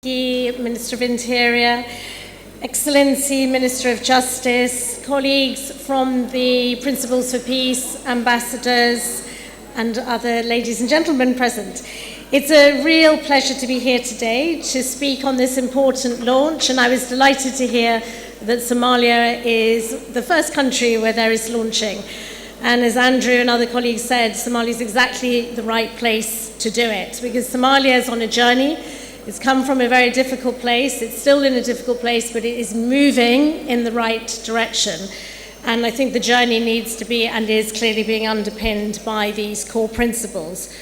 Minister of Interior, Excellency Minister of Justice, colleagues from the Principles for Peace, ambassadors, and other ladies and gentlemen present. It's a real pleasure to be here today to speak on this important launch, and I was delighted to hear that Somalia is the first country where there is launching. And as Andrew and other colleagues said, Somalia is exactly the right place to do it, because Somalia is on a journey. It's come from a very difficult place. It's still in a difficult place, but it is moving in the right direction. And I think the journey needs to be and is clearly being underpinned by these core principles.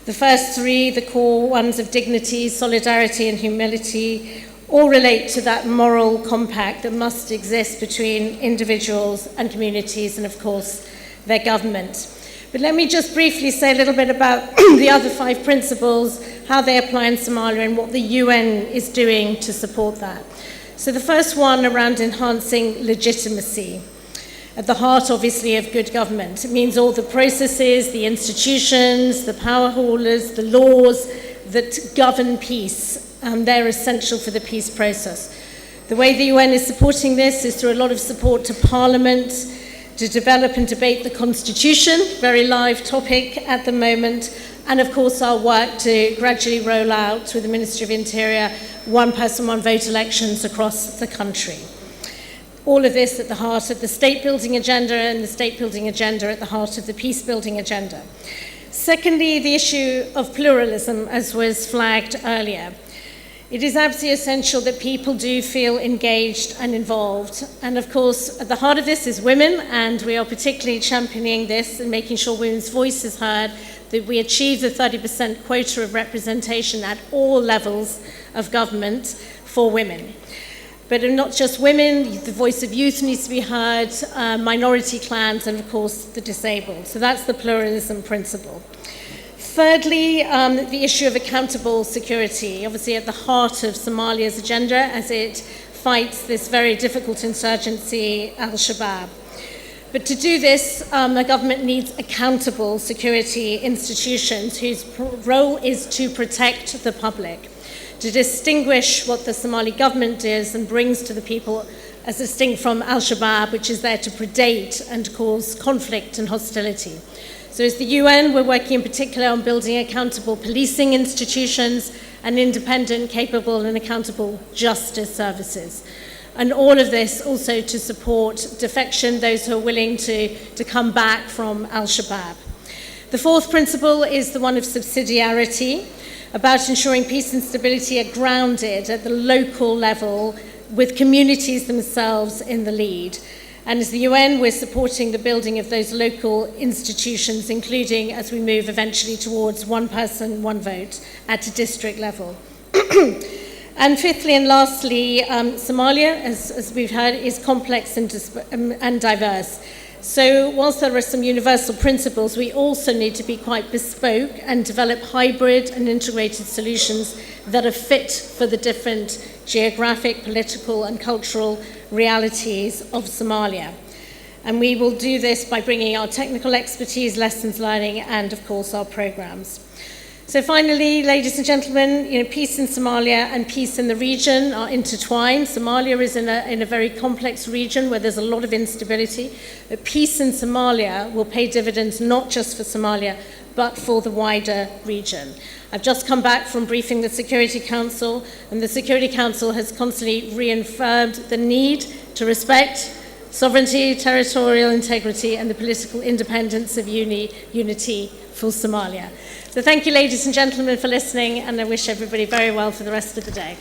The first three, the core ones of dignity, solidarity, and humility, all relate to that moral compact that must exist between individuals and communities and, of course, their government. But let me just briefly say a little bit about the other five principles, how they apply in Somalia and what the UN is doing to support that. So the first one around enhancing legitimacy. At the heart, obviously, of good government. It means all the processes, the institutions, the power holders, the laws that govern peace. They're essential for the peace process. The way the UN is supporting this is through a lot of support to Parliament, to develop and debate the Constitution, very live topic at the moment, and of course our work to gradually roll out with the Ministry of Interior one person, one vote elections across the country. All of this at the heart of the state building agenda, and the state building agenda at the heart of the peace building agenda. Secondly, the issue of pluralism, as was flagged earlier. It is absolutely essential that people do feel engaged and involved. And of course, at the heart of this is women, and we are particularly championing this and making sure women's voice is heard, that we achieve the 30% quota of representation at all levels of government for women. But not just women, the voice of youth needs to be heard, minority clans, and of course the disabled. So that's the pluralism principle. Thirdly, the issue of accountable security, obviously at the heart of Somalia's agenda as it fights this very difficult insurgency, Al-Shabaab. But to do this, the government needs accountable security institutions whose role is to protect the public, to distinguish what the Somali government is and brings to the people as distinct from Al-Shabaab, which is there to predate and cause conflict and hostility. So as the UN, we're working in particular on building accountable policing institutions and independent, capable and accountable justice services. And all of this also to support defection, those who are willing to come back from Al-Shabaab. The fourth principle is the one of subsidiarity, about ensuring peace and stability are grounded at the local level with communities themselves in the lead. And as the UN, we're supporting the building of those local institutions, including as we move eventually towards one person, one vote at a district level. And fifthly and lastly, Somalia, as we've heard, is complex and diverse. So whilst there are some universal principles, we also need to be quite bespoke and develop hybrid and integrated solutions that are fit for the different geographic, political and cultural realities of Somalia. And we will do this by bringing our technical expertise, lessons learning, and of course our programs. So finally, ladies and gentlemen, peace in Somalia and peace in the region are intertwined. Somalia is in a very complex region where there's a lot of instability. But peace in Somalia will pay dividends not just for Somalia, but for the wider region. I've just come back from briefing the Security Council, and the Security Council has constantly reaffirmed the need to respect sovereignty, territorial integrity, and the political independence of unity for Somalia. So thank you, ladies and gentlemen, for listening, and I wish everybody very well for the rest of the day.